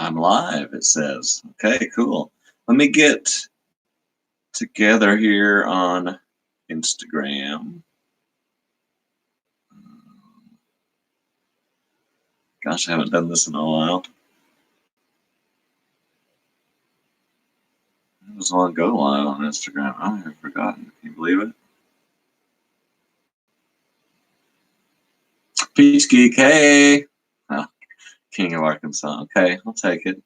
I'm live, it says. Okay, cool. Let me get together here on Instagram. Gosh, I haven't done this in a while. It was long ago live on Instagram. I have forgotten. Can you believe it? Peach Geek, hey! Oh, King of Arkansas. Okay, I'll take it.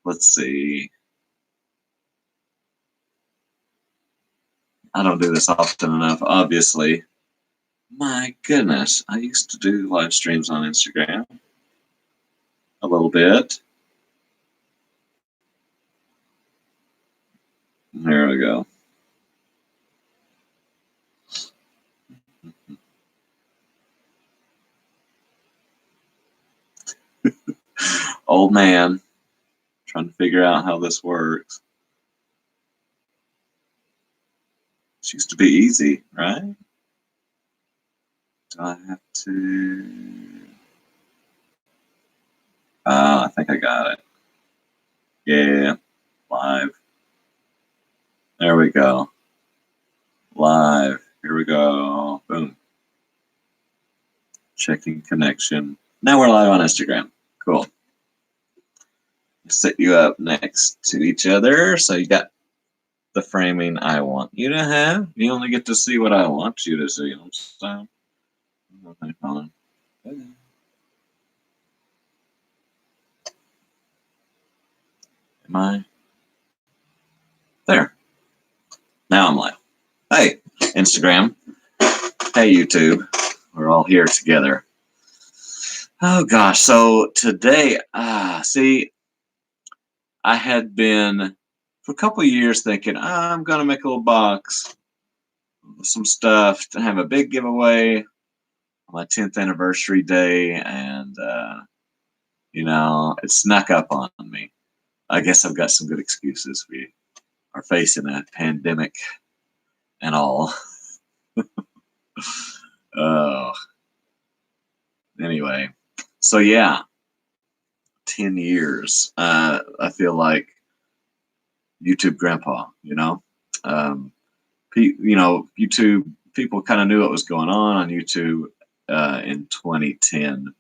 Let's see. I don't do this often enough, obviously. My goodness, I used to do live streams on Instagram a little bit. There we go. Old man trying to figure out how this works. It used to be easy, right? Do I have to? I think I got it. Yeah, live. There we go. Live. Here we go. Boom. Checking connection. Now we're live on Instagram. Cool. Set you up next to each other. So you got the framing I want you to have. You only get to see what I want you to see. So, okay, fine. Am I? There. Now I'm live. Hey, Instagram. Hey, YouTube. We're all here together. Oh, gosh. So today, see, I had been for a couple of years thinking, I'm going to make a little box with some stuff to have a big giveaway on my 10th anniversary day. And, you know, it snuck up on me. I guess I've got some good excuses. We are facing a pandemic and all. Oh, anyway, so yeah, 10 years. I feel like YouTube grandpa, you know. YouTube people kind of knew what was going on YouTube in 2010,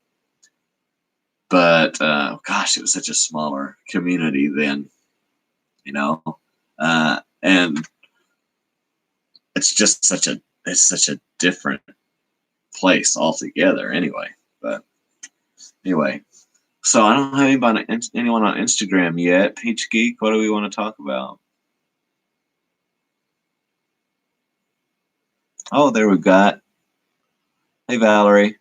but gosh, it was such a smaller community then, you know, and it's just such a different place altogether. Anyway, but anyway, so I don't have anyone on Instagram yet. Peach Geek, what do we want to talk about? Oh, there we've got. Hey, Valerie.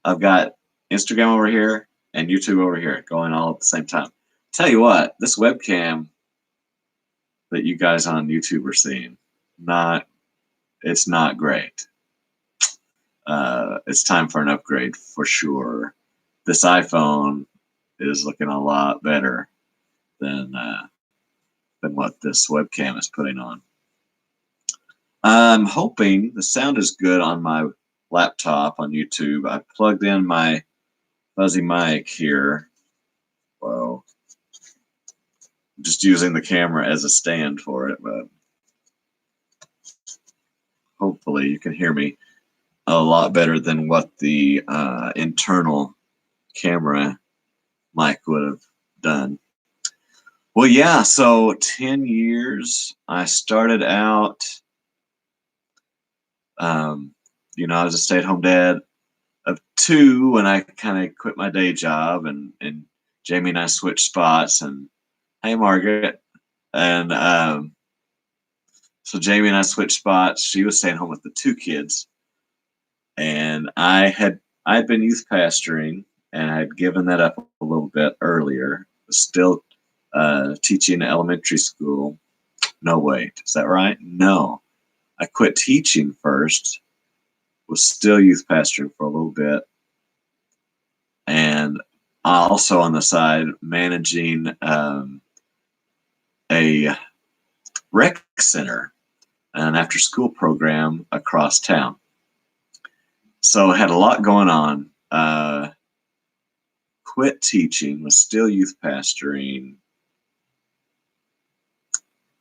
I've got Instagram over here and YouTube over here going all at the same time. Tell you what, this webcam that you guys on YouTube are seeing, it's not great. It's time for an upgrade for sure. This iPhone is looking a lot better than what this webcam is putting on. I'm hoping the sound is good on my laptop on YouTube. I plugged in my fuzzy mic here. Whoa. I'm just using the camera as a stand for it, but hopefully you can hear me a lot better than what the internal camera mic would have done. Well, yeah, so 10 years. I started out, you know, I was a stay-at-home dad of 2 when I kind of quit my day job, and Jamie and I switched spots. And hey, Margaret. And so Jamie and I switched spots. She was staying home with the 2 kids, and I had been youth pastoring, and I had given that up a little bit earlier. Still teaching elementary school. No, wait, is that right? No, I quit teaching first. Was still youth pastoring for a little bit, and also on the side managing a rec center, an after-school program across town. So I had a lot going on. quit teaching, was still youth pastoring.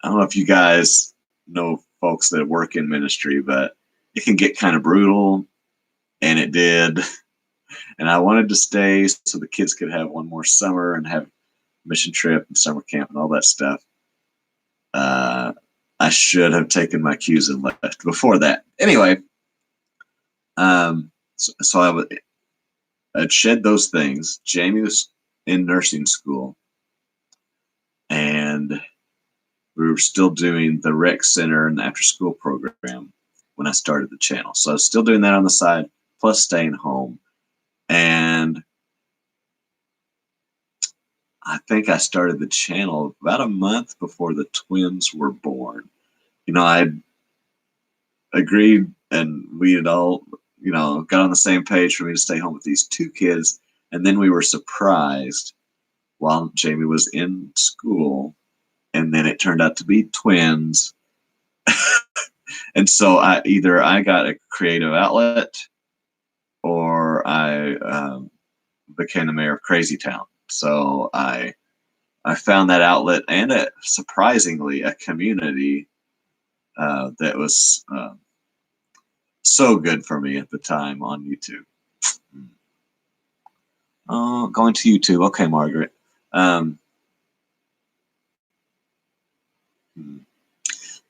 I don't know if you guys know folks that work in ministry, but it can get kind of brutal, and it did. And I wanted to stay so the kids could have one more summer and have mission trip and summer camp and all that stuff. I should have taken my cues and left before that. Anyway, so I'd shed those things. Jamie was in nursing school, and we were still doing the rec center and the after school program when I started the channel. So I was still doing that on the side, plus staying home. And I think I started the channel about a month before the twins were born. You know, I agreed, and we had all, got on the same page for me to stay home with these two kids. And then we were surprised while Jamie was in school, and then it turned out to be twins. And so I got a creative outlet, or I became the mayor of Crazy Town. So I found that outlet, and surprisingly a community that was so good for me at the time on YouTube. Oh, going to YouTube. Okay, Margaret.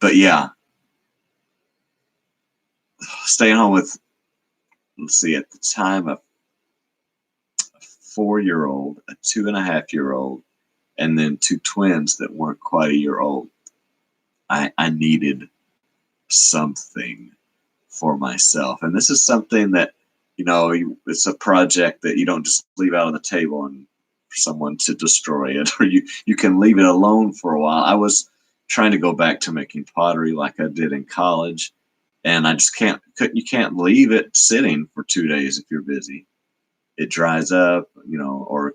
But yeah, staying home with, let's see, at the time, a 4-year-old, a 2.5-year-old, and then two twins that weren't quite a year old. I needed something for myself. And this is something that, it's a project that you don't just leave out on the table and for someone to destroy it, or you can leave it alone for a while. I was trying to go back to making pottery like I did in college, and I just you can't leave it sitting for 2 days if you're busy. It dries up, or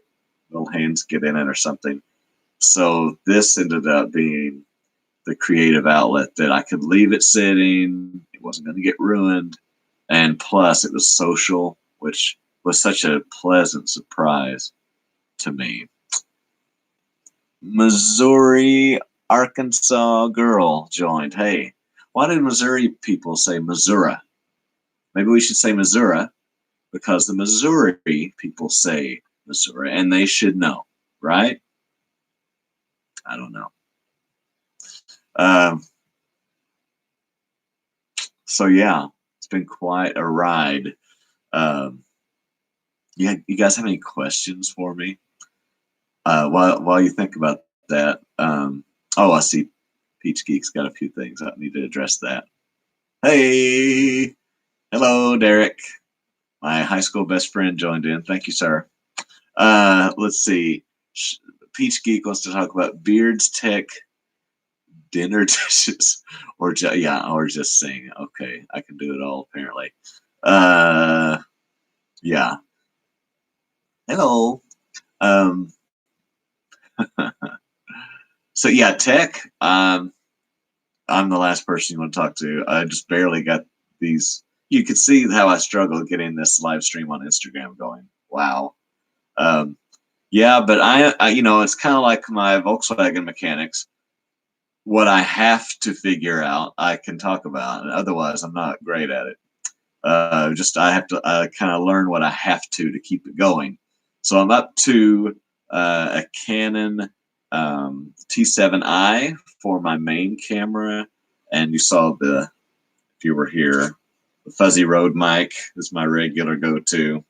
little hands get in it or something. So this ended up being the creative outlet that I could leave it sitting. It wasn't going to get ruined. And plus, it was social, which was such a pleasant surprise to me. Missouri, Arkansas girl joined. Hey, why did Missouri people say Missouri? Maybe we should say Missouri, because the Missouri people say Missouri, and they should know, right? I don't know. So yeah, it's been quite a ride. Yeah, you guys have any questions for me? While you think about that, I see Peach Geek's got a few things. I need to address that. Hey, hello, Derek. My high school best friend joined in. Thank you, sir. Let's see. Peach Geek wants to talk about Beards Tech dinner dishes, or just sing. Okay, I can do it all apparently. Yeah. Hello. So yeah, tech. I'm the last person you want to talk to. I just barely got these. You could see how I struggled getting this live stream on Instagram going. Wow. Yeah, but I it's kind of like my Volkswagen mechanics. What I have to figure out, I can talk about. Otherwise, I'm not great at it. I have to kind of learn what I have to keep it going. So I'm up to a Canon T7i for my main camera, and you saw if you were here, the fuzzy Rode mic is my regular go-to.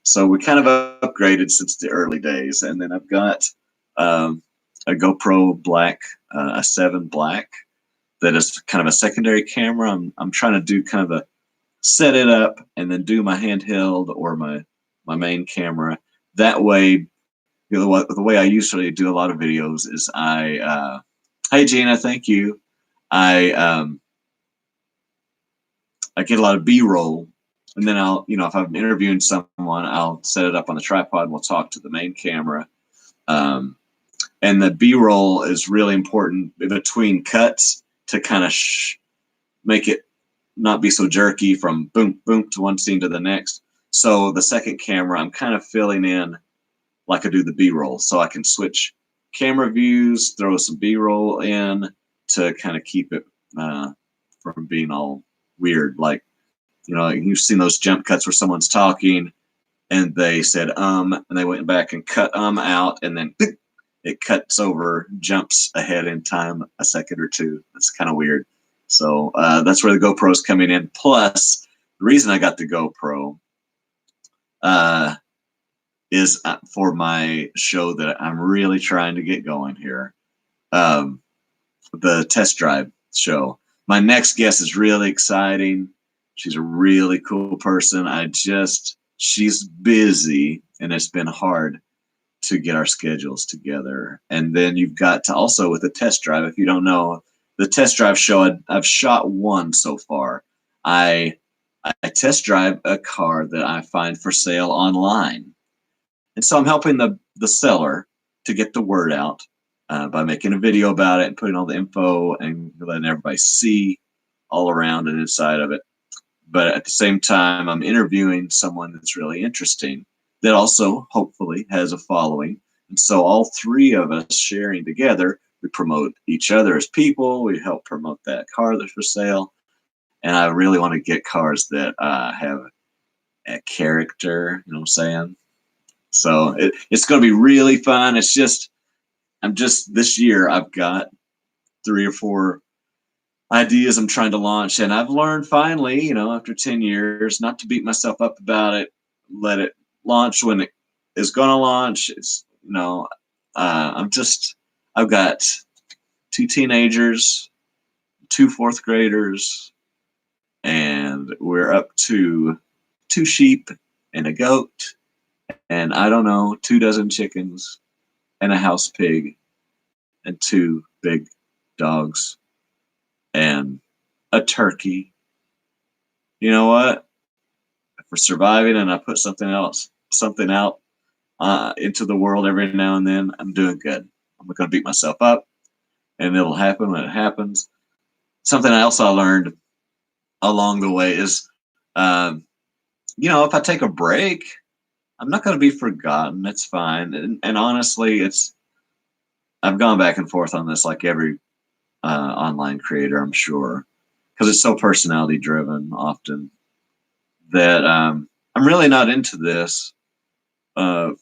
So we kind of upgraded since the early days, and then I've got a GoPro Black, a 7 Black, that is kind of a secondary camera. I'm trying to do kind of a set it up and then do my handheld or my main camera. That way, the way I usually do a lot of videos is hey Gina, thank you. I get a lot of B-roll, and then I'll, if I'm interviewing someone, I'll set it up on the tripod and we'll talk to the main camera. And the B-roll is really important between cuts to kind of make it not be so jerky from boom, boom to one scene to the next. So the second camera, I'm kind of filling in like I do the B-roll. So I can switch camera views, throw some B-roll in to kind of keep it from being all weird. Like, you know, you've seen those jump cuts where someone's talking and they said and they went back and cut out, and then it cuts over, jumps ahead in time a second or two. That's kind of weird. So that's where the GoPro's coming in. Plus, the reason I got the GoPro is for my show that I'm really trying to get going here, the test drive show. My next guest is really exciting. She's a really cool person. She's busy, and it's been hard to get our schedules together. And then you've got to also, with the test drive, if you don't know, the test drive show, I've shot one so far. I test drive a car that I find for sale online. And so I'm helping the seller to get the word out by making a video about it and putting all the info and letting everybody see all around and inside of it. But at the same time, I'm interviewing someone that's really interesting that also hopefully has a following. And so all three of us sharing together, we promote each other as people. We help promote that car that's for sale. And I really want to get cars that have a character, you know what I'm saying? So it's going to be really fun. This year I've got 3 or 4 ideas I'm trying to launch, and I've learned finally, you know, after 10 years, not to beat myself up about it. Let it launch when it is going to launch. It's, you know, I've got 2 teenagers, 2 4th graders, and we're up to 2 sheep and a goat, and I don't know, 2 dozen chickens and a house pig and 2 big dogs and a turkey. You know what? If we're surviving and I put something out into the world every now and then, I'm doing good. I'm not going to beat myself up, and it'll happen when it happens. Something else I learned along the way is, you know, if I take a break, I'm not going to be forgotten. It's fine. And honestly, I've gone back and forth on this like every online creator, I'm sure, because it's so personality driven often that I'm really not into this to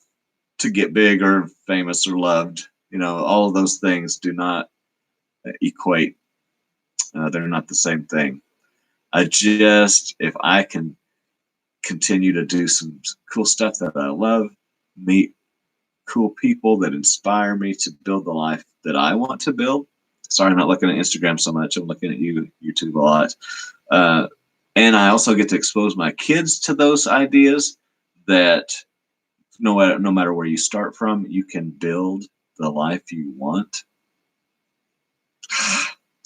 get big or famous or loved. You know, all of those things do not equate. They're not the same thing. If I can continue to do some cool stuff that I love, meet cool people that inspire me to build the life that I want to build. Sorry, I'm not looking at Instagram so much. I'm looking at YouTube a lot. And I also get to expose my kids to those ideas that no matter where you start from, you can build the life you want.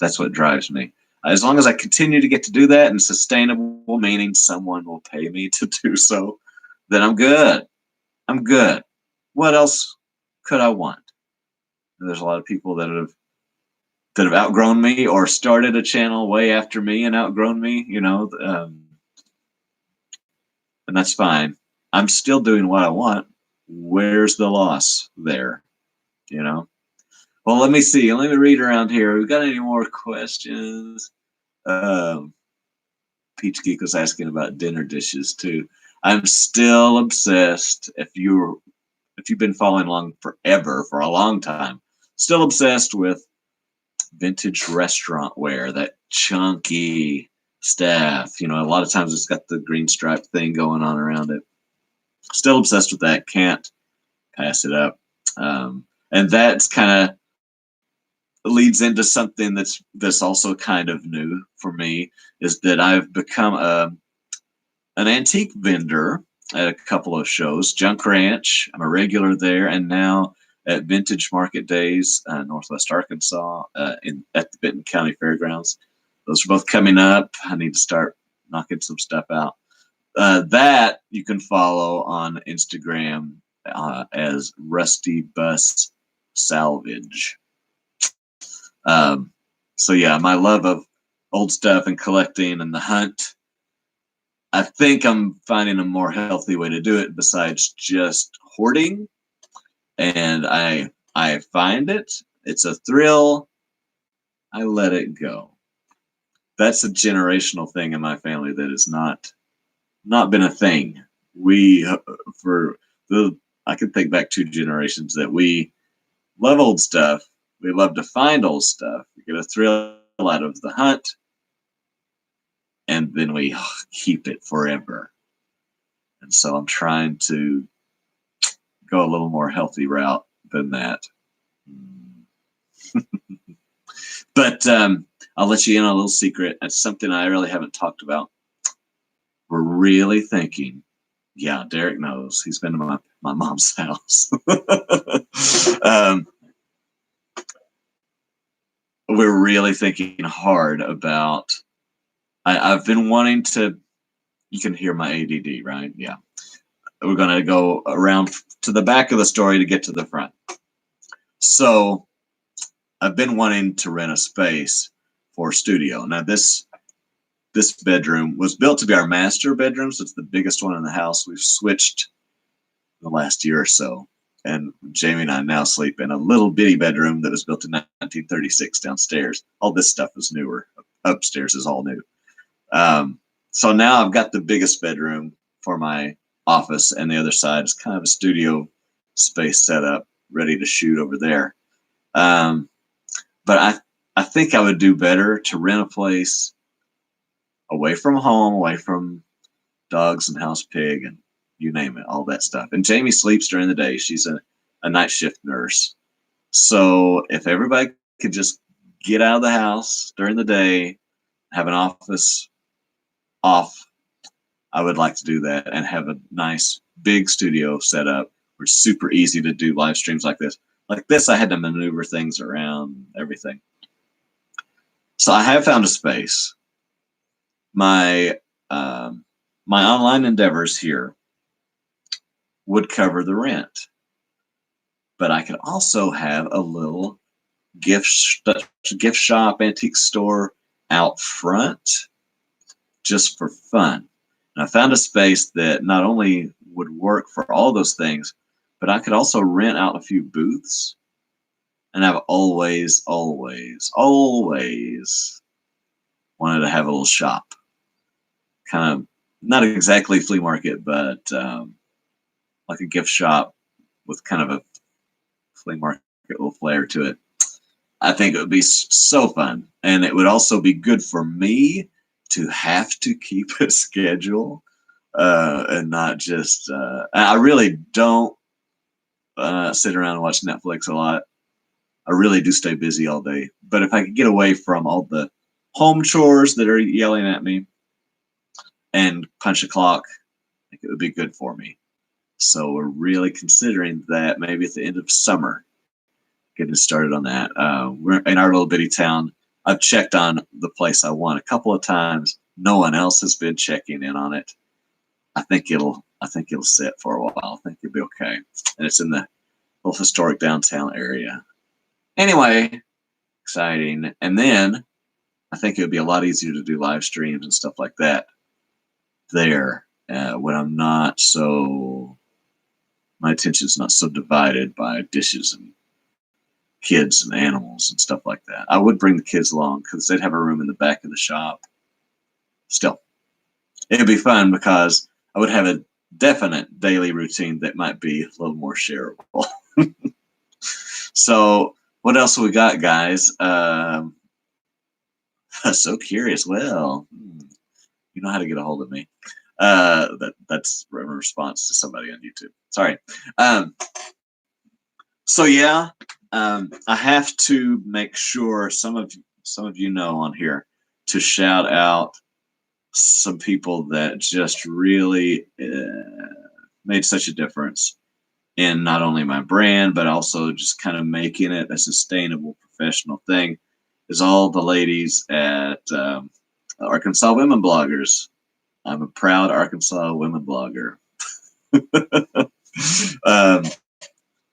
That's what drives me. As long as I continue to get to do that and sustainable, meaning someone will pay me to do so, then I'm good. I'm good. What else could I want? There's a lot of people that have outgrown me or started a channel way after me and outgrown me, you know, and that's fine. I'm still doing what I want. Where's the loss there, you know? Well, let me see. Let me read around here. We got any more questions? Peach Geek was asking about dinner dishes too. I'm still obsessed. If you've been following along forever, for a long time, still obsessed with vintage restaurant wear, that chunky staff. You know, a lot of times it's got the green stripe thing going on around it. Still obsessed with that. Can't pass it up. And that's kind of leads into something that's also kind of new for me, is that I've become an antique vendor at a couple of shows. Junk Ranch, I'm a regular there, and now at Vintage Market Days, Northwest Arkansas, at the Benton County Fairgrounds. Those are both coming up. I need to start knocking some stuff out. That you can follow on Instagram as Rusty Bus Salvage. So yeah, my love of old stuff and collecting and the hunt, I think I'm finding a more healthy way to do it besides just hoarding. and I find it. It's a thrill. I let it go. That's a generational thing in my family that has not been a thing. We for the I can think back 2 generations that we love old stuff. We love to find old stuff. We get a thrill out of the hunt, and then we keep it forever. And so I'm trying to go a little more healthy route than that. But I'll let you in on a little secret. That's something I really haven't talked about. We're really thinking. Yeah, Derek knows. He's been to my mom's house. We're really thinking hard about. I've been wanting to. You can hear my ADD, right? Yeah. We're going to go around to the back of the story to get to the front. So I've been wanting to rent a space for a studio. Now this bedroom was built to be our master bedroom, so it's the biggest one in the house. We've switched the last year or so, and Jamie and I now sleep in a little bitty bedroom that was built in 1936 downstairs. All this stuff is newer. Upstairs is all new. So now I've got the biggest bedroom for my office, and the other side is kind of a studio space set up, ready to shoot over there. But I think I would do better to rent a place away from home, away from dogs and house pig and you name it, all that stuff. And Jamie sleeps during the day. She's a night shift nurse. So if everybody could just get out of the house during the day, have an office off, I would like to do that and have a nice big studio set up where it's super easy to do live streams like this. Like this, I had to maneuver things around, everything. So I have found a space. My online endeavors here would cover the rent, but I could also have a little gift shop, antique store out front just for fun. And I found a space that not only would work for all those things, but I could also rent out a few booths. And I've always wanted to have a little shop. Kind of, not exactly flea market, but like a gift shop with kind of a flea market little flair to it. I think it would be so fun. And it would also be good for me to have to keep a schedule and not just, I really don't sit around and watch Netflix a lot. I really do stay busy all day. But if I could get away from all the home chores that are yelling at me and punch a clock, I think it would be good for me. So we're really considering that maybe at the end of summer, getting started on that. We're in our little bitty town. I've checked on the place I want a couple of times. No one else has been checking in on it. I think it'll sit for a while. I think it'll be okay. And it's in the little historic downtown area. Anyway, exciting. And then I think it would be a lot easier to do live streams and stuff like that there when I'm not so, my attention's not so divided by dishes and kids and animals and stuff like that. I would bring the kids along because they'd have a room in the back of the shop. Still, it'd be fun because I would have a definite daily routine that might be a little more shareable. So what else we got, guys? So curious. Well, you know how to get a hold of me. That's a response to somebody on YouTube. Sorry. So yeah, I have to make sure some of you know on here to shout out some people that just really made such a difference in not only my brand, but also just kind of making it a sustainable professional thing, is all the ladies at Arkansas Women Bloggers. I'm a proud Arkansas women blogger.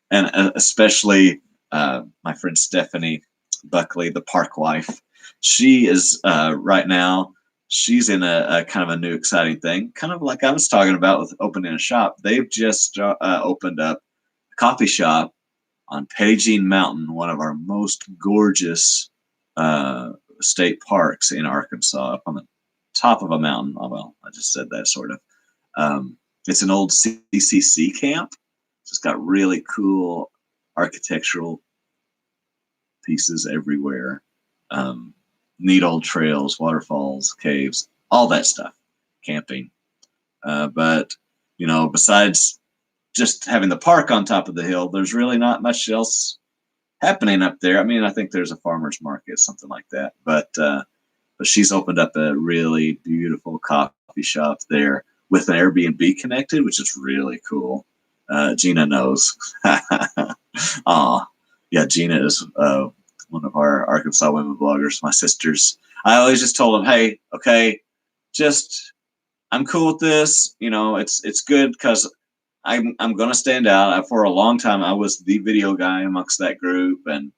And especially my friend Stephanie Buckley, the park wife. She is right now, she's in a kind of a new exciting thing, kind of like I was talking about with opening a shop. They've just opened up coffee shop on Petty Jean Mountain, one of our most gorgeous state parks in Arkansas, up on the top of a mountain. Oh, well, I just said that sort of. It's an old CCC camp. It's got really cool architectural pieces everywhere. Neat old trails, waterfalls, caves, all that stuff, camping. But, you know, besides just having the park on top of the hill, there's really not much else happening up there. I mean, I think there's a farmer's market, something like that. But she's opened up a really beautiful coffee shop there with an Airbnb connected, which is really cool. Gina knows. Aw, yeah, Gina is one of our Arkansas women bloggers, my sisters. I always just told them, hey, okay, just I'm cool with this. You know, it's good because I'm gonna stand out. For a long time, I was the video guy amongst that group, and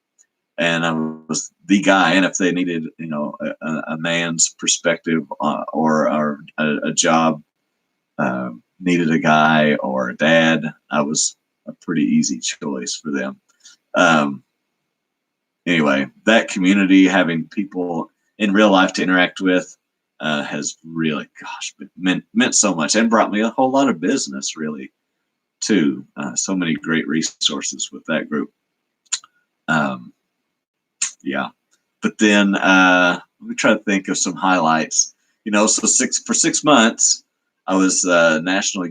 I was the guy. And if they needed, you know, a man's perspective or a job needed a guy or a dad, I was a pretty easy choice for them. Anyway, that community, having people in real life to interact with, has really, gosh, meant so much, and brought me a whole lot of business, really, too. So many great resources with that group. Yeah, but then let me try to think of some highlights. You know, so for 6 months, I was national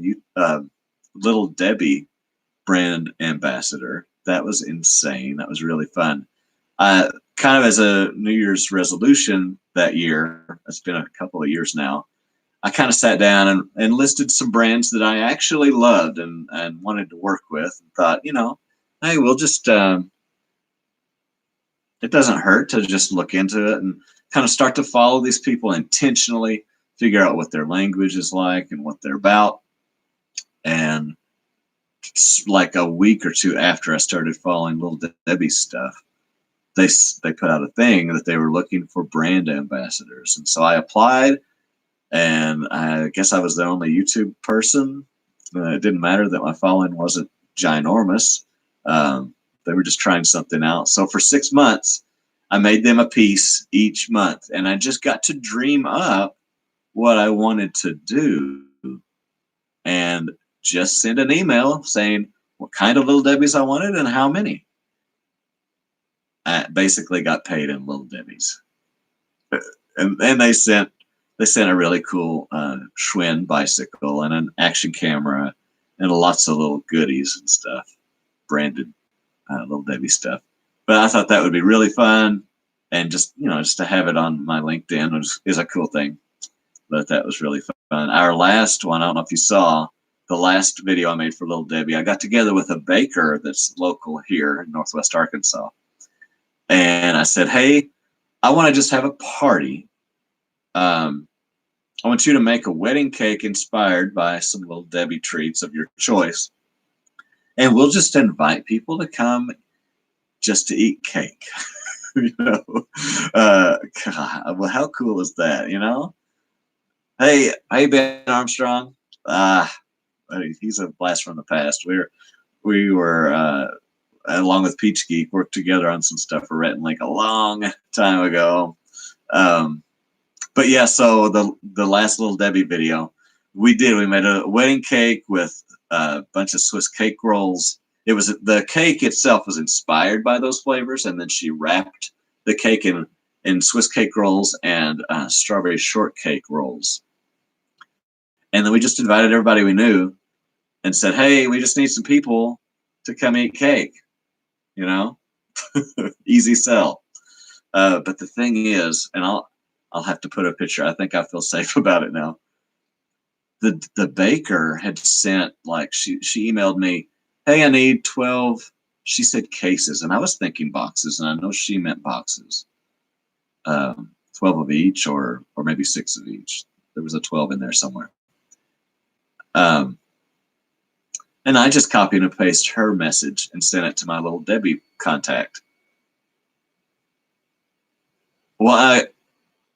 Little Debbie brand ambassador. That was insane. That was really fun. Kind of as a New Year's resolution that year, it's been a couple of years now, I kind of sat down and listed some brands that I actually loved and wanted to work with, and thought, you know, hey, we'll just, it doesn't hurt to just look into it and kind of start to follow these people intentionally, figure out what their language is like and what they're about. And like a week or two after I started following Little Debbie's stuff, they put out a thing that they were looking for brand ambassadors. And so I applied, and I guess I was the only YouTube person. It didn't matter that my following wasn't ginormous. They were just trying something out. So for 6 months, I made them a piece each month, and I just got to dream up what I wanted to do and just send an email saying what kind of Little Debbies I wanted and how many. I basically got paid in Little Debbies. And they sent a really cool Schwinn bicycle and an action camera and lots of little goodies and stuff, branded Little Debbie stuff. But I thought that would be really fun, and just, you know, just to have it on my LinkedIn is a cool thing. But that was really fun. Our last one, I don't know if you saw the last video I made for Little Debbie. I got together with a baker that's local here in Northwest Arkansas, and I said, hey, I want to just have a party. I want you to make a wedding cake inspired by some Little Debbie treats of your choice. And we'll just invite people to come just to eat cake. You know, God, well, how cool is that? You know, hey, Ben Armstrong. He's a blast from the past. We were along with Peach Geek, worked together on some stuff for Rhett and Link a long time ago. But yeah, so the last Little Debbie video we made a wedding cake with a bunch of Swiss cake rolls. It was, the cake itself was inspired by those flavors, and then she wrapped the cake in Swiss cake rolls and strawberry shortcake rolls. And then we just invited everybody we knew and said, hey, we just need some people to come eat cake, you know. Easy sell. But the thing is, and I'll have to put a picture. I think I feel safe about it now. The baker had sent, like, she emailed me, hey, I need 12, she said cases, and I was thinking boxes, and I know she meant boxes. 12 of each, or maybe 6 of each. There was a 12 in there somewhere. And I just copied and pasted her message and sent it to my Little Debbie contact. Well,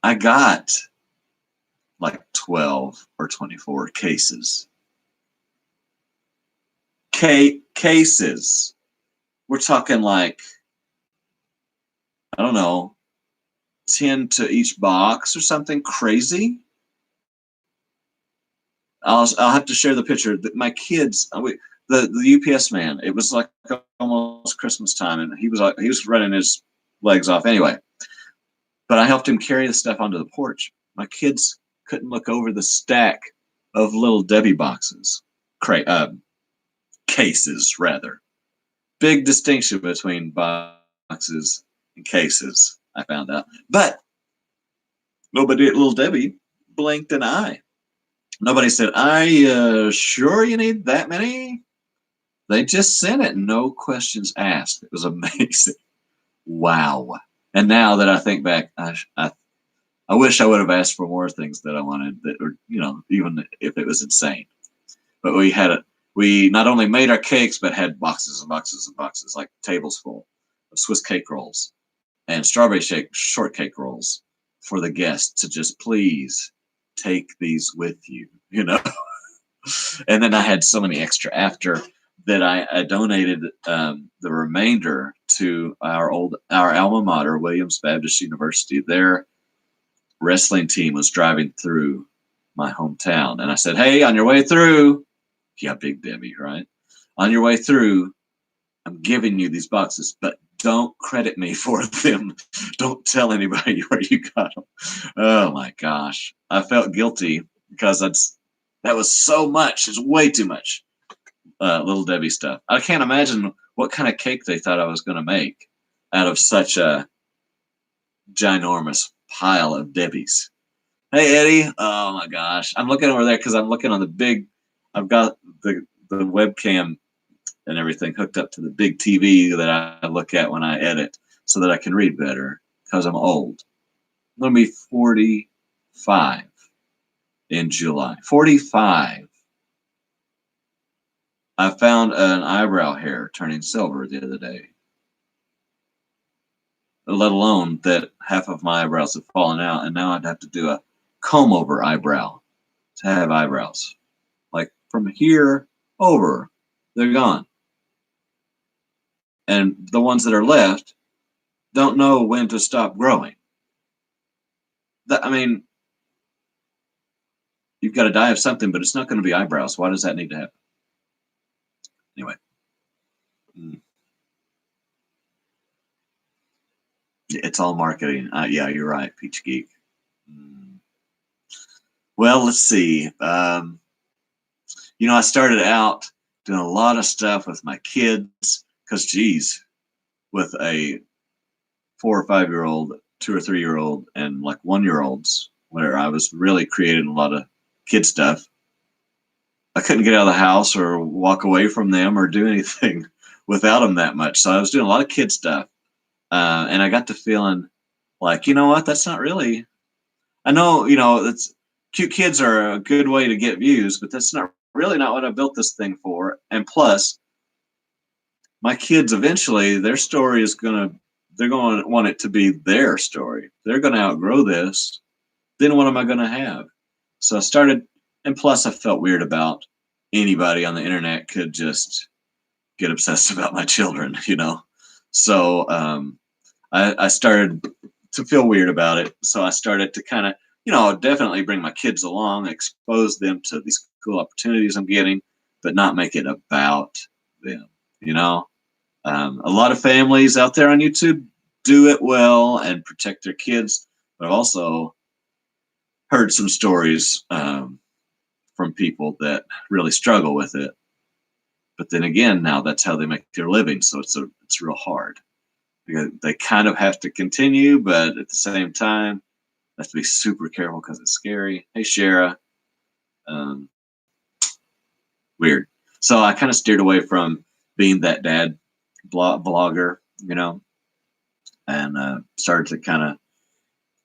I got like 12 or 24 cases. cases. We're talking like, I don't know, 10 to each box or something crazy. I'll have to share the picture. My kids, the UPS man, it was like almost Christmas time, and he was running his legs off anyway. But I helped him carry the stuff onto the porch. My kids couldn't look over the stack of little Debbie boxes, cases rather. Big distinction between boxes and cases, I found out. But nobody at Little Debbie blinked an eye. Nobody said, "Are you sure you need that many?" They just sent it, no questions asked. It was amazing. Wow. And now that I think back, I wish I would have asked for more things that I wanted, that were, even if it was insane. But we not only made our cakes, but had boxes and boxes and boxes, like tables full of Swiss cake rolls and strawberry shortcake rolls for the guests to just please take these with you, And then I had so many extra after that I donated the remainder to our alma mater, Williams Baptist University. Their wrestling team was driving through my hometown, and I said, "Hey, on your way through," yeah, Big Debbie, right? "On your way through, I'm giving you these boxes, but don't credit me for them. Don't tell anybody where you got them." Oh my gosh, I felt guilty because that was so much. It's way too much. Little Debbie stuff. I can't imagine what kind of cake they thought I was going to make out of such a ginormous pile of Debbies. Hey, Eddie. Oh my gosh. I'm looking over there because I'm looking on I've got the webcam and everything hooked up to the big TV that I look at when I edit so that I can read better because I'm old. I'm going to be 45 in July. 45. I found an eyebrow hair turning silver the other day. Let alone that half of my eyebrows have fallen out, and now I'd have to do a comb over eyebrow to have eyebrows. Like from here over, they're gone. And the ones that are left don't know when to stop growing. I mean, you've got to die of something, but it's not going to be eyebrows. Why does that need to happen? Anyway. It's all marketing. Yeah, you're right, Peach Geek. Well, let's see. I started out doing a lot of stuff with my kids because, geez, with a 4 or 5 year old, 2 or 3 year old, and like 1 year olds, where I was really creating a lot of kid stuff. I couldn't get out of the house or walk away from them or do anything without them that much. So I was doing a lot of kid stuff. And I got to feeling like, you know what, that's not really, I know, it's cute kids are a good way to get views, but that's not what I built this thing for. And plus, my kids eventually, their story they're going to want it to be their story. They're going to outgrow this. Then what am I going to have? So I started, and plus I felt weird about anybody on the internet could just get obsessed about my children, So I started to feel weird about it. So I started to kind of, definitely bring my kids along, expose them to these cool opportunities I'm getting, but not make it about them, A lot of families out there on YouTube do it well and protect their kids, but I've also heard some stories from people that really struggle with it. But then again, now that's how they make their living, so it's real hard. They kind of have to continue, but at the same time, they have to be super careful because it's scary. Hey, Shara. Weird. So I kind of steered away from being that dad blogger, and started to kind of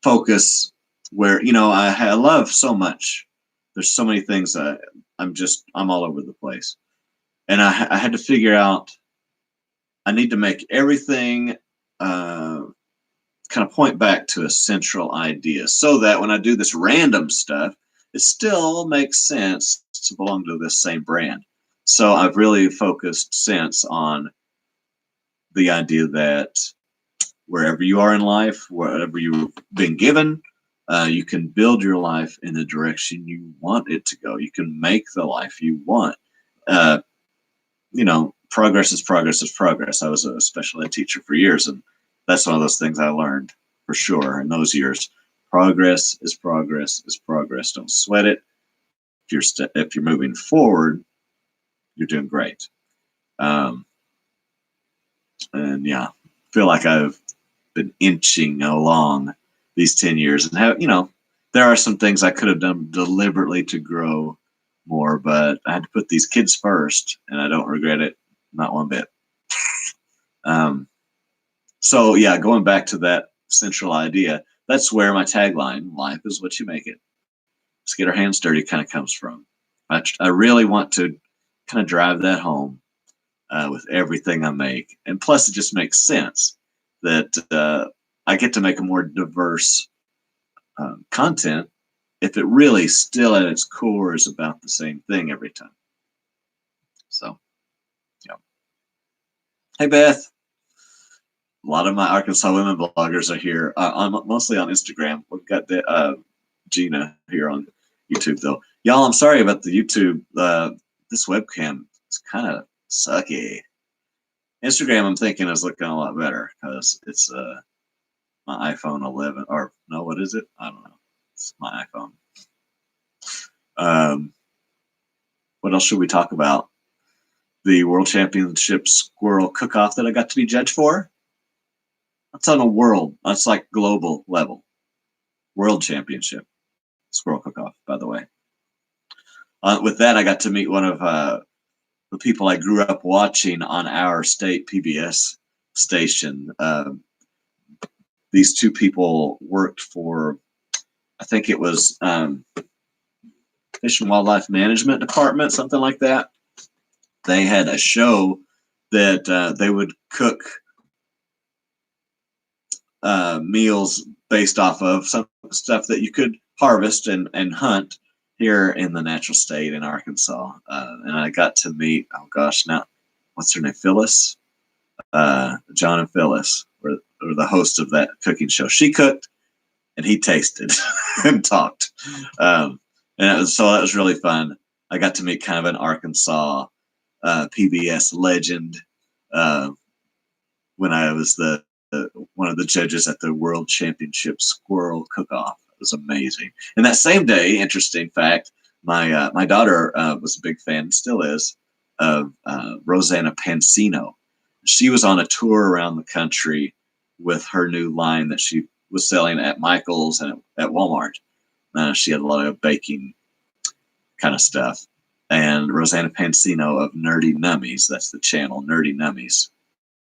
focus where, I love so much. There's so many things that I'm all over the place. And I had to figure out, I need to make everything kind of point back to a central idea so that when I do this random stuff, it still makes sense to belong to this same brand. So I've really focused since on the idea that wherever you are in life, whatever you've been given, you can build your life in the direction you want it to go. You can make the life you want. Uh, progress is progress is progress. I was a special ed teacher for years, and that's one of those things I learned for sure in those years. Progress is progress is progress. Don't sweat it. If you're moving forward, you're doing great. Um, and yeah, feel like I've been inching along these 10 years and there are some things I could have done deliberately to grow more, but I had to put these kids first, and I don't regret it, not one bit. So yeah, going back to that central idea, that's where my tagline, life is what you make it. Let's get our hands dirty, kind of comes from. I really want to kind of drive that home with everything I make. And plus, it just makes sense that I get to make a more diverse content if it really still at its core is about the same thing every time. So, yeah. Hey, Beth. A lot of my Arkansas women bloggers are here. I'm mostly on Instagram. We've got Gina here on YouTube, though. Y'all, I'm sorry about the YouTube. This webcam is kind of sucky. Instagram, I'm thinking, is looking a lot better because it's my iPhone 11. Or, no, what is it? I don't know. It's my iPhone. What else should we talk about? The World Championship Squirrel Cook-Off that I got to be judged for. That's on a world. That's like global level. World Championship Squirrel Cook-Off, by the way. With that, I got to meet one of the people I grew up watching on our state PBS station. These two people worked for, I think it was Fish and Wildlife Management Department, something like that. They had a show that they would cook meals based off of some stuff that you could harvest and hunt here in the natural state in Arkansas. And I got to meet, oh gosh, now, what's her name? Phyllis? John and Phyllis were the host of that cooking show. She cooked and he tasted and talked. So that was really fun. I got to meet kind of an Arkansas PBS legend when I was one of the judges at the World Championship Squirrel Cook-Off. It was amazing. And that same day, interesting fact, my daughter was a big fan, still is, of Rosanna Pansino. She was on a tour around the country with her new line that she was selling at Michael's and at Walmart. She had a lot of baking kind of stuff. And Rosanna Pansino of Nerdy Nummies, that's the channel, Nerdy Nummies,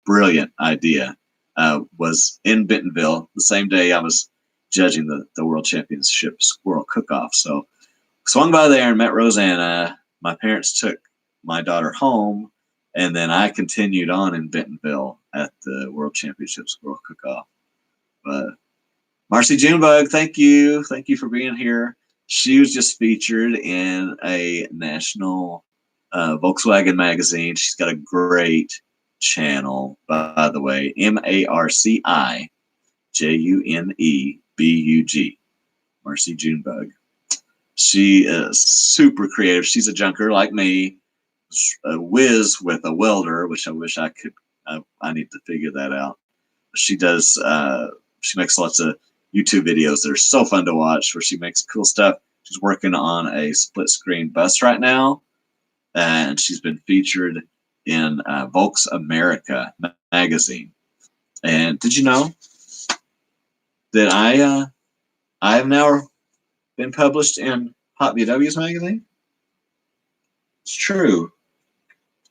brilliant idea, was in Bentonville the same day I was judging the World Championship Squirrel Cook-Off. So swung by there and met Rosanna. My parents took my daughter home, and then I continued on in Bentonville at the World Championship Squirrel Cook-Off. But Marcy Junebug, thank you. Thank you for being here. She was just featured in a national Volkswagen magazine. She's got a great channel, by the way, MarcyJunebug. Marcy Junebug. She is super creative. She's a junker like me, a whiz with a welder, which I wish I could. I need to figure that out. She does. She makes lots of YouTube videos that are so fun to watch, where she makes cool stuff. She's working on a split screen bus right now, and she's been featured in Volks America magazine. And did you know that I have now been published in Hot VW's magazine? It's true.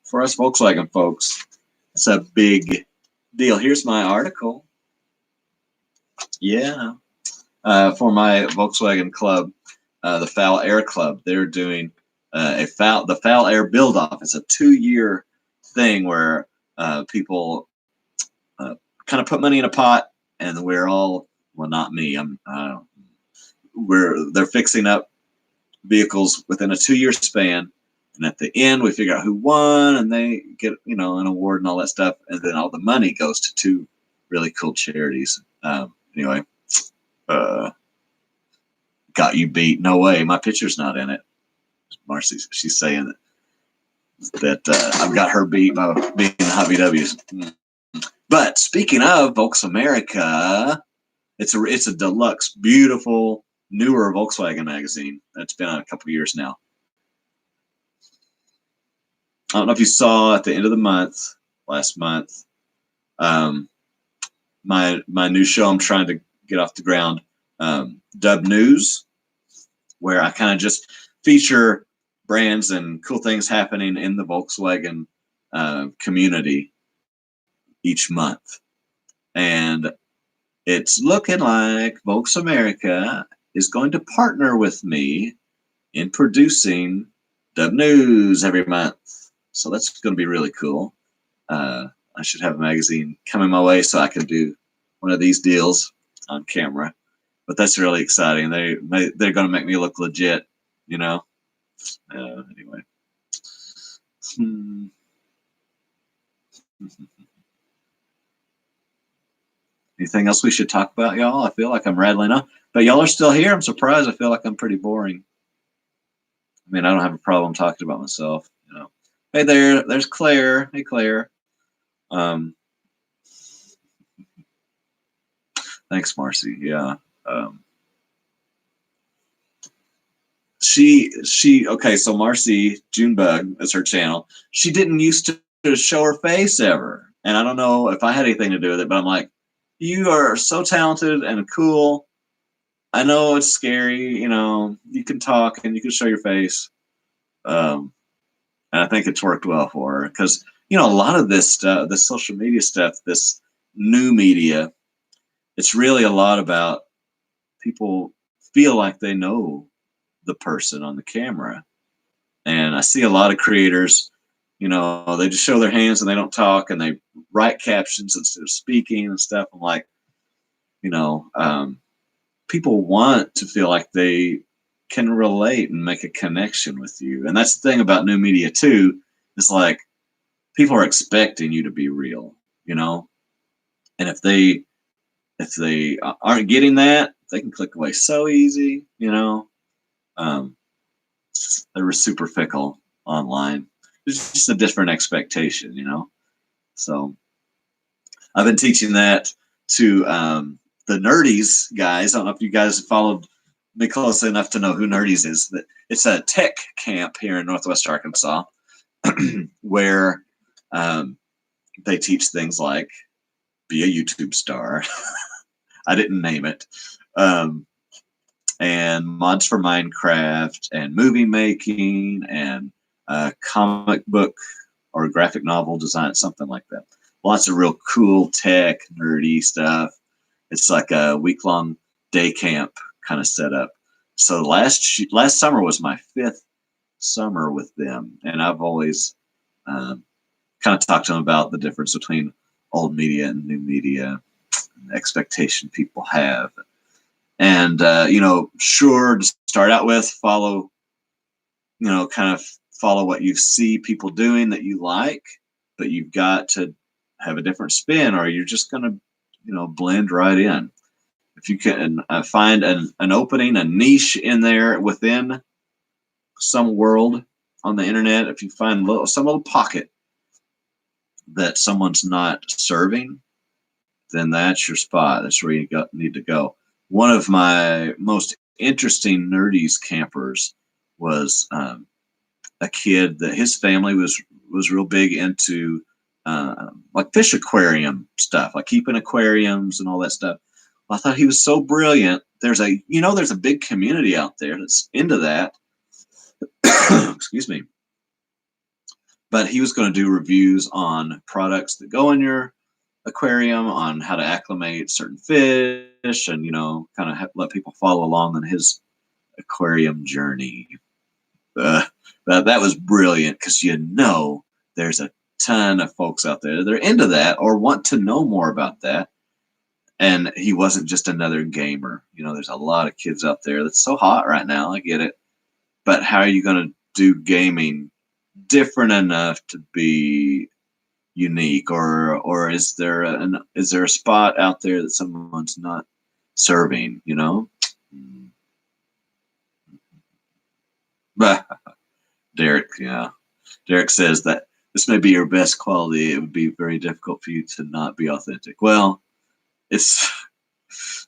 For us Volkswagen folks, it's a big deal. Here's my article. Yeah. For my Volkswagen club, the Foul Air Club, they're doing the Foul Air Build Off. It's a 2-year thing where people kind of put money in a pot, and we're all, well, not me. They're fixing up vehicles within a 2-year span And at the end, we figure out who won, and they get, an award and all that stuff. And then all the money goes to two really cool charities. Anyway, got you beat. No way. My picture's not in it. Marcy, she's saying that I've got her beat by being in the Hobby W's. But speaking of Volks America, it's a deluxe, beautiful, newer Volkswagen magazine that's been out a couple of years now. I don't know if you saw at the end of the month, last month, my new show I'm trying to get off the ground, Dub News, where I kind of just feature brands and cool things happening in the Volkswagen community each month. And it's looking like Volks America is going to partner with me in producing Dub News every month. So that's going to be really cool. I should have a magazine coming my way so I can do one of these deals on camera. But that's really exciting. They're going to make me look legit, Anyway. Anything else we should talk about, y'all? I feel like I'm rattling on. But y'all are still here. I'm surprised. I feel like I'm pretty boring. I mean, I don't have a problem talking about myself, Hey there's Claire. Hey, Claire. Thanks, Marcy. Yeah. Okay, so Marcy Junebug is her channel. She didn't used to show her face ever. And I don't know if I had anything to do with it, but I'm like, you are so talented and cool. I know it's scary, you can talk and you can show your face. And I think it's worked well for her because, a lot of this stuff, this social media stuff, this new media, it's really a lot about people feel like they know the person on the camera. And I see a lot of creators, they just show their hands and they don't talk and they write captions instead of speaking and stuff. I'm like, people want to feel like they can relate and make a connection with you. And that's the thing about new media too, is like people are expecting you to be real, and if they aren't getting that, they can click away so easy, they're super fickle online. It's just a different expectation, So I've been teaching that to the Nerdies guys. I don't know if you guys followed me closely enough to know who Nerdies is. But it's a tech camp here in Northwest Arkansas where they teach things like be a YouTube star. I didn't name it. And mods for Minecraft and movie making and comic book or graphic novel design, something like that. Lots of real cool tech, nerdy stuff. It's like a week-long day camp kind of setup. So last summer was my 5th summer with them, and I've always kind of talked to them about the difference between old media and new media, and the expectation people have. And sure, to start out with, follow what you see people doing that you like, but you've got to have a different spin, or you're just going to blend right in. If you can find an opening, a niche in there within some world on the internet, if you find some little pocket that someone's not serving, then that's your spot. That's where you need to go. One of my most interesting nerdies campers was a kid that his family was real big into like fish aquarium stuff, like keeping aquariums and all that stuff. I thought he was so brilliant. There's a big community out there that's into that. Excuse me. But he was going to do reviews on products that go in your aquarium, on how to acclimate certain fish, and kind of let people follow along on his aquarium journey. That was brilliant because there's a ton of folks out there that are into that or want to know more about that. And he wasn't just another gamer. There's a lot of kids out there that's so hot right now. I get it. But how are you going to do gaming different enough to be unique, or is there a spot out there that someone's not serving? But Derek, yeah, Derek says that this may be your best quality. It would be very difficult for you to not be authentic. Well, it's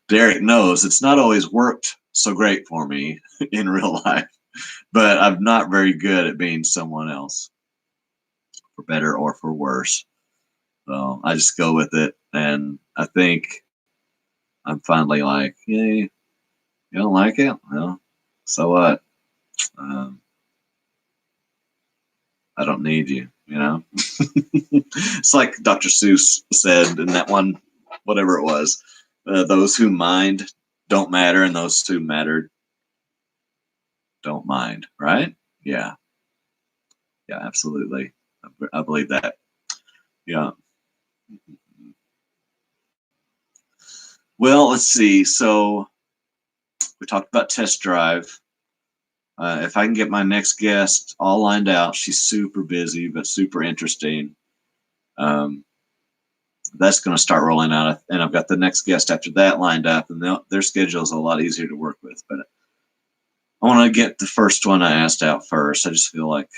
Derek knows it's not always worked so great for me in real life, but I'm not very good at being someone else, for better or for worse. So I just go with it, and I think I'm finally like, yeah, you don't like it? Well, so what? Um, I don't need you, It's like Dr. Seuss said in that one, whatever it was, those who mind don't matter, and those who matter don't mind, right? Yeah, yeah, absolutely. I believe that. Yeah. Well, let's see. So we talked about test drive. If I can get my next guest all lined out, she's super busy but super interesting. Um, that's going to start rolling out, and I've got the next guest after that lined up, and their schedule is a lot easier to work with. But I want to get the first one I asked out first. I just feel like,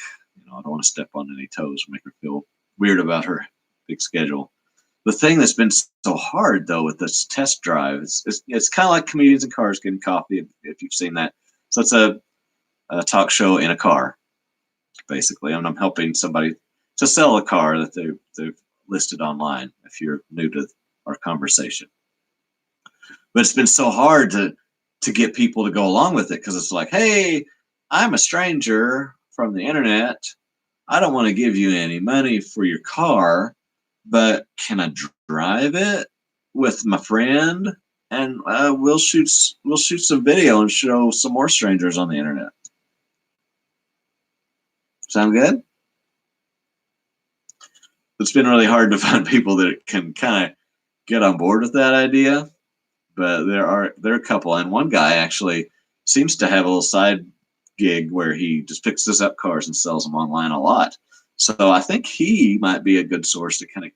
I don't want to step on any toes or make her feel weird about her big schedule. The thing that's been so hard though with this test drive, it's kind of like comedians in cars getting coffee, if you've seen that. So it's a talk show in a car, basically, and I'm helping somebody to sell a car that they've listed online. If you're new to our conversation, but it's been so hard to get people to go along with it, because it's like, hey, I'm a stranger from the internet. I don't want to give you any money for your car, but can I drive it with my friend, and we'll shoot some video and show some more strangers on the internet. Sound good? It's been really hard to find people that can kind of get on board with that idea, but there are a couple, and one guy actually seems to have a little side gig where he just picks up cars and sells them online a lot. So I think he might be a good source to kind of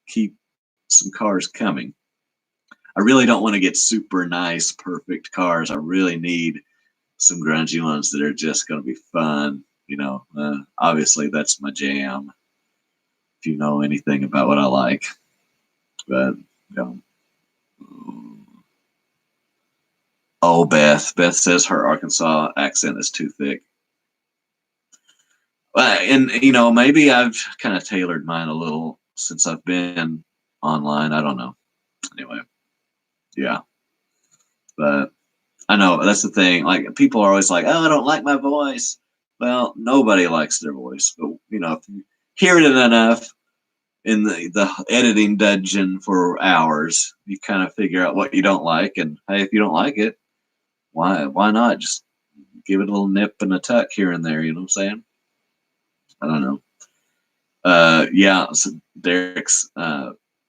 keep some cars coming. I really don't want to get super nice, perfect cars. I really need some grungy ones that are just going to be fun. Obviously that's my jam, if you know anything about what I like. But, oh, Beth says her Arkansas accent is too thick. And, maybe I've kind of tailored mine a little since I've been online. I don't know. Anyway, yeah. But I know that's the thing. Like, people are always like, "Oh, I don't like my voice." Well, nobody likes their voice, but if you hear it enough in the editing dungeon for hours, you kind of figure out what you don't like. And hey, if you don't like it, why not just give it a little nip and a tuck here and there? You know what I'm saying? I don't know. Yeah. So Derek's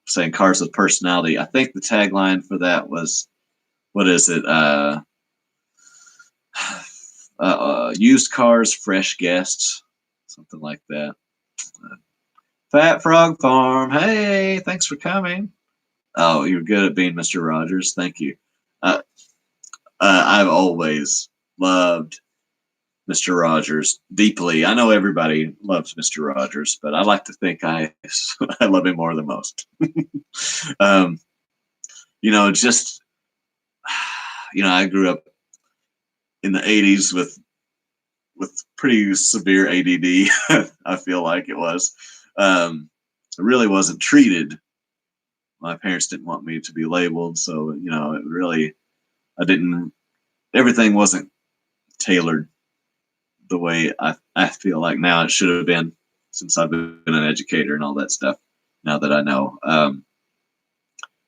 saying cars with personality. I think the tagline for that was, what is it? Used cars, fresh guests, something like that. Fat Frog Farm. Hey, thanks for coming. Oh, you're good at being Mr. Rogers. Thank you. I've always loved Mr. Rogers deeply. I know everybody loves Mr. Rogers, but I like to think I love him more than most. Just I grew up in the 80s with pretty severe ADD. I feel like it was. I really wasn't treated. My parents didn't want me to be labeled, so it really, everything wasn't tailored the way I feel like now it should have been, since I've been an educator and all that stuff, now that I know.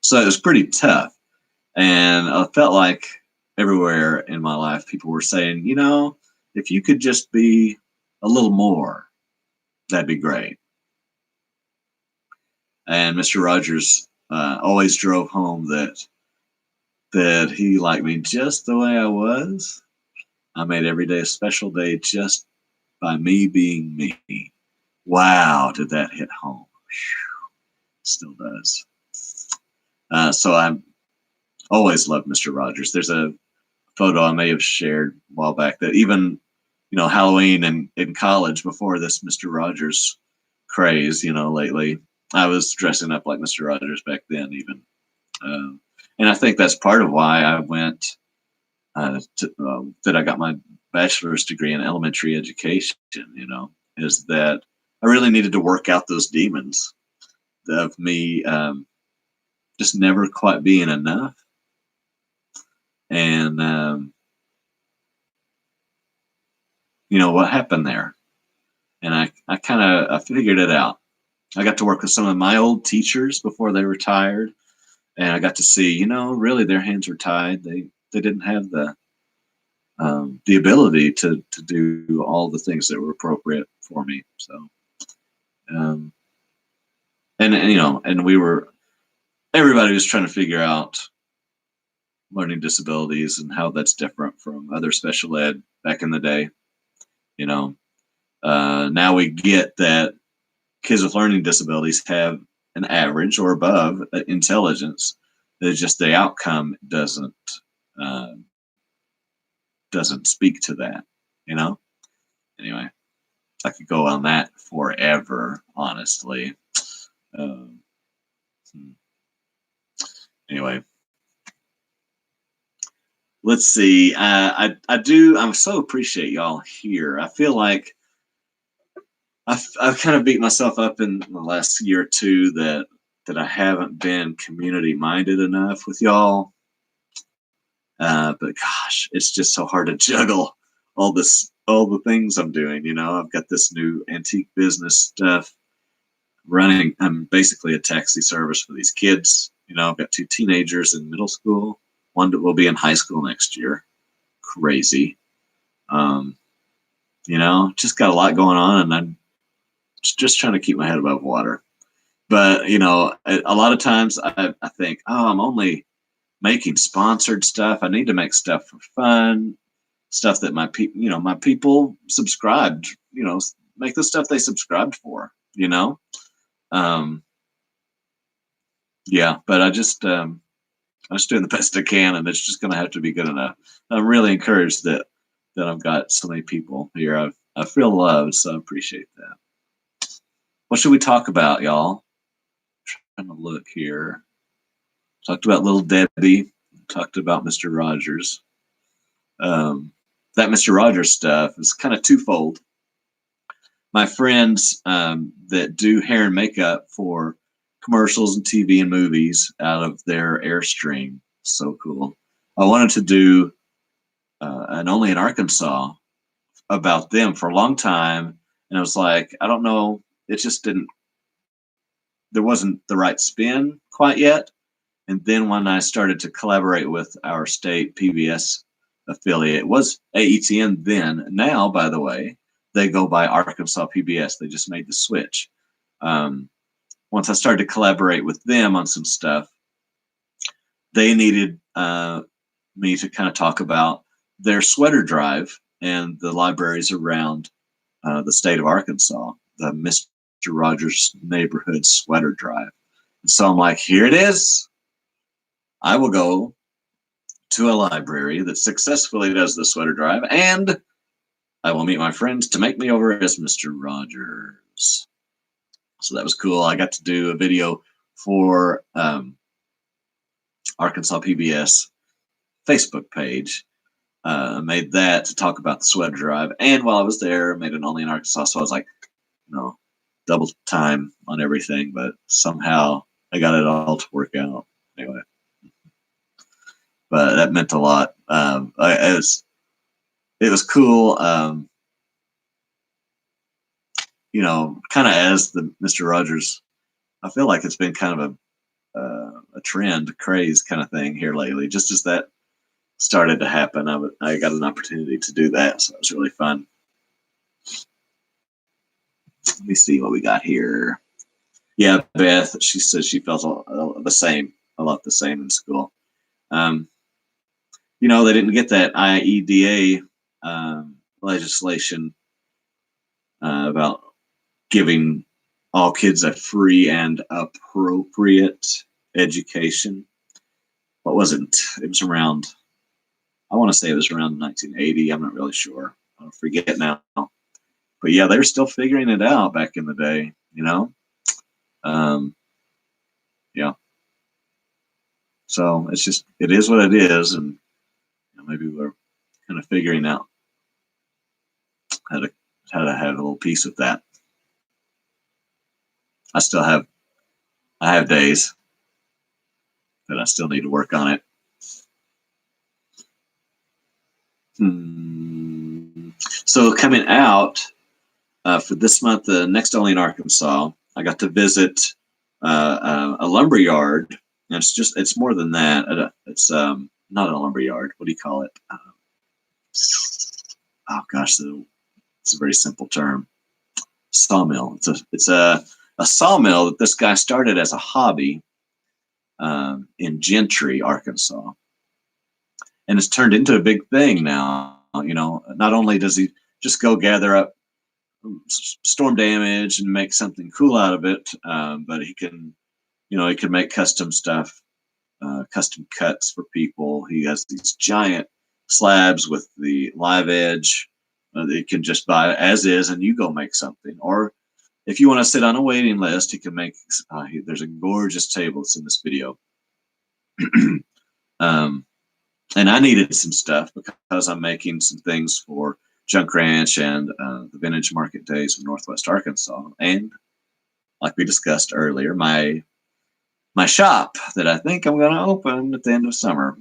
So it was pretty tough, and I felt like everywhere in my life people were saying, if you could just be a little more, that'd be great. And Mr. Rogers always drove home that he liked me just the way I was. I made every day a special day just by me being me. Wow, did that hit home? Whew, still does. So I always loved Mr. Rogers. There's a photo I may have shared a while back that even, Halloween and in college before this Mr. Rogers craze, lately, I was dressing up like Mr. Rogers back then even. And I think that's part of why I went that I got my bachelor's degree in elementary education, is that I really needed to work out those demons of me just never quite being enough. And, what happened there? And I figured it out. I got to work with some of my old teachers before they retired. And I got to see, really their hands were tied. They didn't have the ability to do all the things that were appropriate for me. So, and everybody was trying to figure out learning disabilities and how that's different from other special ed back in the day. Now we get that kids with learning disabilities have an average or above intelligence. It's just the outcome doesn't speak to that. Anyway, I could go on that forever, honestly. Anyway, let's see. I so appreciate y'all here. I feel like I've kind of beat myself up in the last year or two that I haven't been community minded enough with y'all. But gosh, it's just so hard to juggle all the things I'm doing. I've got this new antique business stuff running. I'm basically a taxi service for these kids. I've got 2 teenagers in middle school, one that will be in high school next year. Crazy. Just got a lot going on, and I'm just trying to keep my head above water. But, a lot of times I think, I'm only making sponsored stuff. I need to make stuff for fun, stuff that my people subscribed, make the stuff they subscribed for, yeah, but I'm just doing the best I can, and it's just going to have to be good enough. I'm really encouraged that I've got so many people here. I feel loved, so I appreciate that. What should we talk about, y'all? I'm trying to look here. Talked about Little Debbie. Talked about Mr. Rogers. That Mr. Rogers stuff is kind of twofold. My friends that do hair and makeup for commercials and TV and movies out of their Airstream, so cool. I wanted to do an Only in Arkansas about them for a long time, and I was like, I don't know, it just didn't. There wasn't the right spin quite yet. And then when I started to collaborate with our state PBS affiliate, it was AETN then. Now, by the way, they go by Arkansas PBS. They just made the switch. Once I started to collaborate with them on some stuff, they needed me to kind of talk about their sweater drive and the libraries around the state of Arkansas, the Mr. Rogers Neighborhood Sweater Drive. And so I'm like, here it is. I will go to a library that successfully does the sweater drive, and I will meet my friends to make me over as Mr. Rogers. So that was cool. I got to do a video for Arkansas PBS Facebook page. Made that to talk about the sweater drive, and while I was there, made an Only in Arkansas. So I was like, double time on everything, but somehow I got it all to work out. Anyway. But that meant a lot. It was cool. Kind of as the Mr. Rogers, I feel like it's been kind of a trend, craze kind of thing here lately. Just as that started to happen, I got an opportunity to do that, so it was really fun. Let me see what we got here. Yeah, Beth, she says she felt the same, a lot the same in school. They didn't get that IEDA legislation about giving all kids a free and appropriate education. What was it? It was around, I want to say it was around 1980. I'm not really sure. I forget now. But yeah, they're still figuring it out back in the day, you know? Yeah. So it's just, it is what it is. And maybe we're kind of figuring out how to have a little piece with that. I still have, I have days that I still need to work on it. So coming out for this month, the next only in Arkansas, I got to visit a lumber yard. And it's more than that. It's not a lumber yard. What do you call it? Oh gosh, it's a very simple term. Sawmill. It's a sawmill that this guy started as a hobby in Gentry, Arkansas, and it's turned into a big thing now. You know, not only does he just go gather up storm damage and make something cool out of it, but he can, he can make custom stuff, custom cuts for people. He has these giant slabs with the live edge that you can just buy as is, and you go make something. Or if you want to sit on a waiting list, he can make. There's a gorgeous table that's in this video. And I needed some stuff because I'm making some things for Junk Ranch and the Vintage Market Days of Northwest Arkansas, and like we discussed earlier, my shop that I think I'm going to open at the end of summer.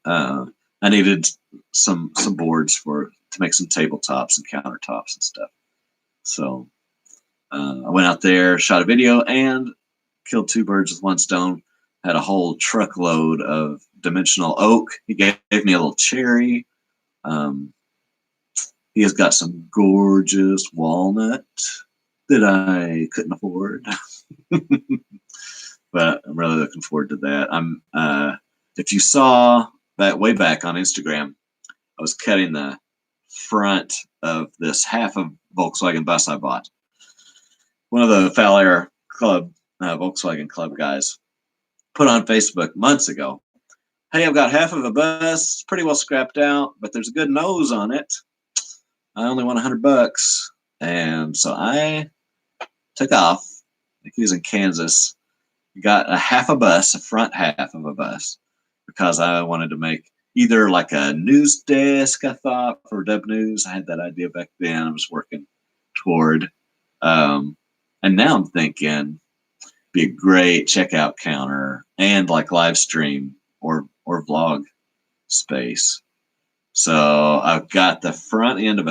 I needed some boards to make some tabletops and countertops and stuff. So I went out there, shot a video, and killed two birds with one stone. Had a whole truckload of dimensional oak. He gave me a little cherry. He has got some gorgeous walnut that I couldn't afford. But I'm really looking forward to that. If you saw that way back on Instagram, I was cutting the front of this half of Volkswagen bus I bought. One of the Foul Air Club, Volkswagen Club guys put on Facebook months ago, hey, I've got half of a bus, pretty well scrapped out, but there's a good nose on it. I only want $100. And so I took off. I think he was in Kansas. Got a half a bus, a front half of a bus, because I wanted to make either like a news desk, I thought, for Dub News. I had that idea back then. I was working toward. And now I'm thinking be a great checkout counter and like live stream or vlog space. So I've got the front end of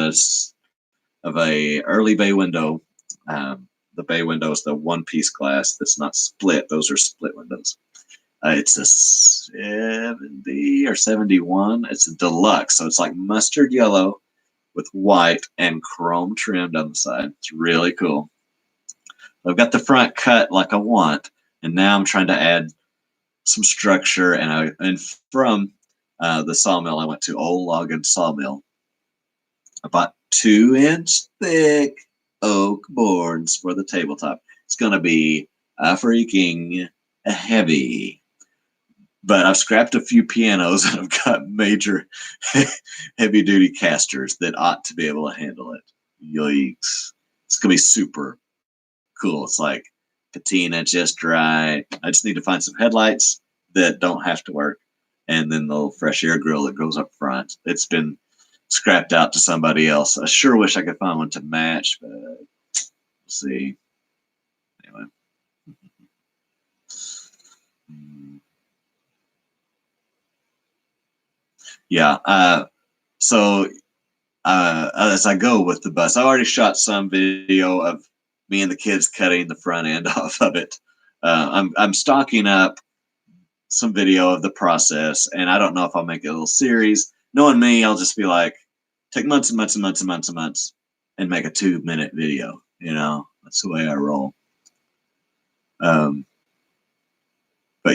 a early bay window. The bay window is the one-piece glass that's not split. Those are split windows. It's a 70 or 71. It's a deluxe, so it's like mustard yellow with white and chrome trim down the side. It's really cool. I've got the front cut like I want, and now I'm trying to add some structure. And from the sawmill I went to, Old Loggin Sawmill, I bought 2-inch thick oak boards for the tabletop. It's going to be freaking heavy. But I've scrapped a few pianos and I've got major heavy duty casters that ought to be able to handle it. Yikes. It's going to be super cool. It's like patina just right. I just need to find some headlights that don't have to work, and then the little fresh air grill that goes up front. It's been scrapped out to somebody else. I sure wish I could find one to match, but we'll see. Anyway. Yeah. So as I go with the bus, I already shot some video of me and the kids cutting the front end off of it. I'm stocking up some video of the process, and I don't know if I'll make a little series. Knowing me, I'll just be like, take months and months and months and months and months and make a 2-minute video. That's the way I roll. But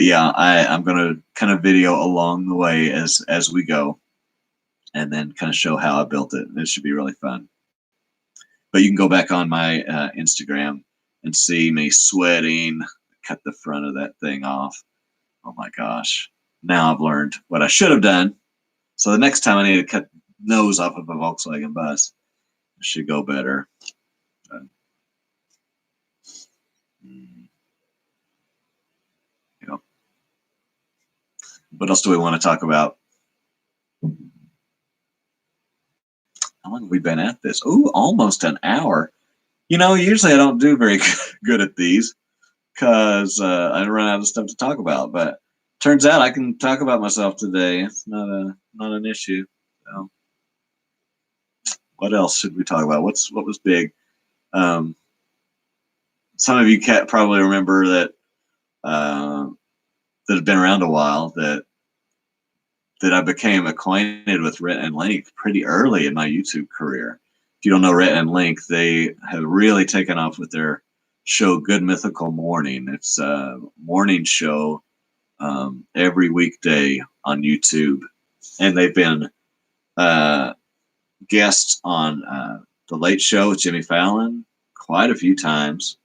yeah, I'm going to kind of video along the way as we go, and then kind of show how I built it. It should be really fun. But you can go back on my Instagram and see me sweating, cut the front of that thing off. Oh my gosh. Now I've learned what I should have done. So the next time I need to cut the nose off of a Volkswagen bus, it should go better. You know, what else do we want to talk about? How long have we been at this? Ooh, almost an hour. You know, usually I don't do very good at these because I run out of stuff to talk about. But turns out I can talk about myself today. It's not an issue. So, what else should we talk about? What was big? Some of you probably remember that that have been around a while that I became acquainted with Rhett and Link pretty early in my YouTube career. If you don't know Rhett and Link, they have really taken off with their show Good Mythical Morning. It's a morning show every weekday on YouTube, and they've been guests on The Late Show with Jimmy Fallon quite a few times,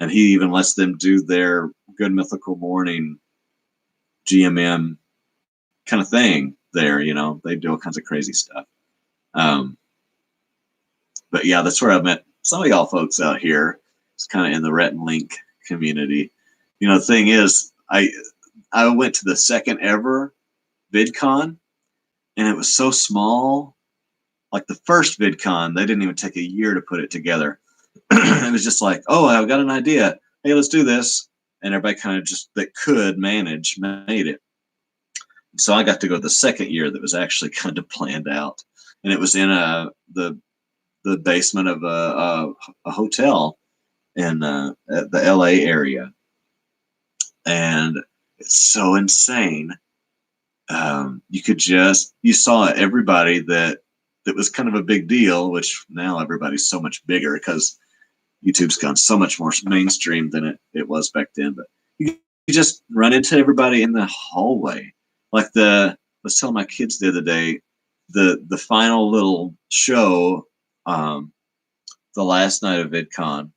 and he even lets them do their Good Mythical Morning GMM kind of thing there. You know, they do all kinds of crazy stuff. But yeah, that's where I met some of y'all folks out here. It's kind of in the Rhett and Link community. You know, the thing is, I went to the second ever VidCon, and it was so small. Like the first VidCon, they didn't even take a year to put it together. It was just like, oh, I've got an idea. Hey, let's do this. And everybody kind of just that could manage made it. So I got to go the second year that was actually kind of planned out, and it was in the basement of a hotel in the LA area, and it's so insane. You saw everybody that was kind of a big deal, which now everybody's so much bigger because YouTube's gone so much more mainstream than it was back then. But you just run into everybody in the hallway. Like I was telling my kids the other day, the final little show, the last night of VidCon,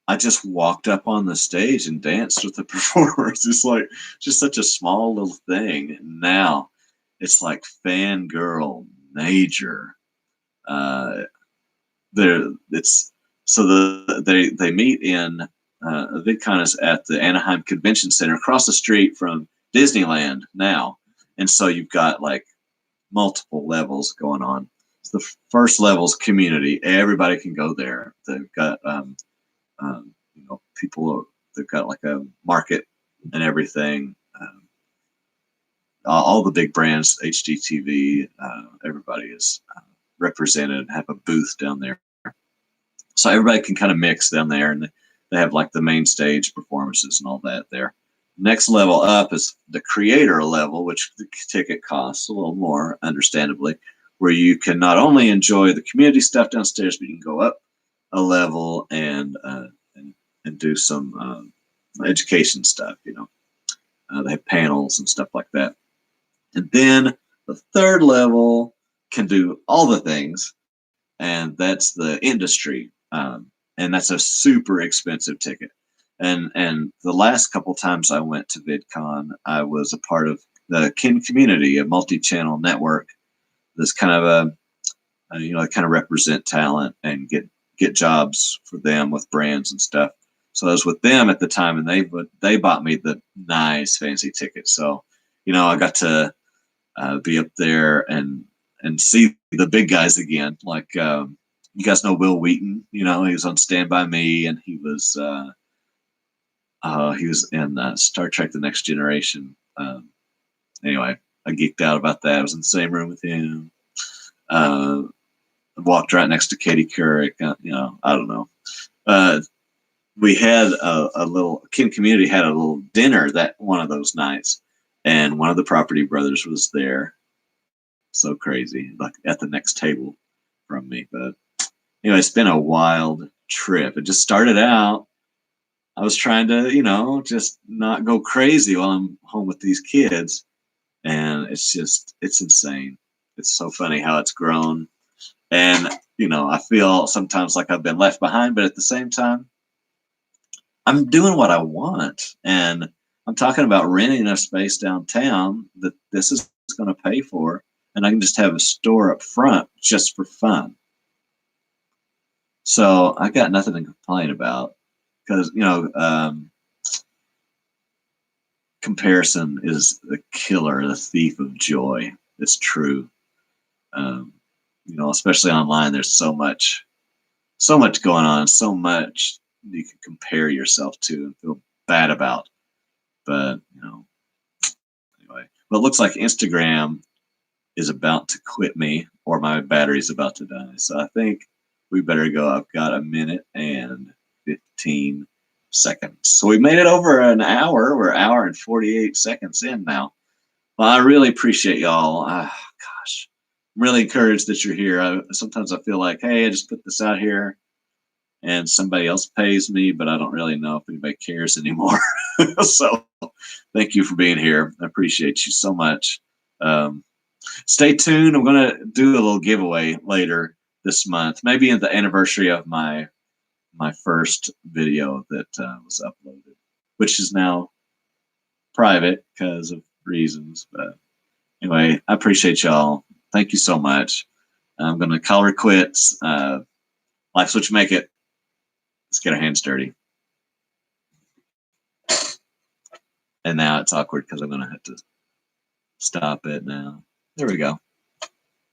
I just walked up on the stage and danced with the performers. It's like just such a small little thing. And now it's like fangirl major. They meet in VidCon is at the Anaheim Convention Center across the street from Disneyland now, and so you've got like multiple levels going on. So the first level's community; everybody can go there. They've got people. They've got like a market and everything. All the big brands, HGTV, everybody is represented. Have a booth down there. So everybody can kind of mix down there, and they have like the main stage performances and all that there. Next level up is the creator level, which the ticket costs a little more, understandably, where you can not only enjoy the community stuff downstairs, but you can go up a level and do some education stuff. You know, they have panels and stuff like that. And then the third level can do all the things, and that's the industry. And that's a super expensive ticket. And the last couple times I went to VidCon, I was a part of the Kin Community, a multi-channel network that's kind of kind of represent talent and get jobs for them with brands and stuff. So I was with them at the time, and they bought me the nice fancy ticket. So, you know, I got to be up there and see the big guys again. Like you guys know Will Wheaton. You know, he was on Stand By Me, and he was in Star Trek: The Next Generation. Anyway, I geeked out about that. I was in the same room with him. Walked right next to Katie Couric. You know, I don't know. We had a little Kin Community had a little dinner that one of those nights, and one of the Property Brothers was there. So crazy, like at the next table from me. But anyway, it's been a wild trip. It just started out, I was trying to, you know, just not go crazy while I'm home with these kids. And it's insane. It's so funny how it's grown. And, you know, I feel sometimes like I've been left behind, but at the same time, I'm doing what I want. And I'm talking about renting a space downtown that this is going to pay for. And I can just have a store up front just for fun. So I got nothing to complain about because, you know, comparison is the killer, the thief of joy. It's true. Um, you know, especially online, there's so much going on, so much you can compare yourself to and feel bad about. But, you know, anyway, well, it looks like Instagram is about to quit me or my battery's about to die. So I think we better go. I've got a minute and 15 seconds. So we made it over an hour. We're an hour and 48 seconds in now. Well, I really appreciate y'all. Gosh, I'm really encouraged that you're here. Sometimes I feel like, hey, I just put this out here and somebody else pays me, but I don't really know if anybody cares anymore. So thank you for being here. I appreciate you so much. Stay tuned. I'm going to do a little giveaway later this month, maybe at the anniversary of my first video that was uploaded, which is now private because of reasons. But anyway, I appreciate y'all. Thank you so much. I'm going to call her quits. Life's what you make it. Let's get our hands dirty. And now it's awkward because I'm going to have to stop it now. There we go.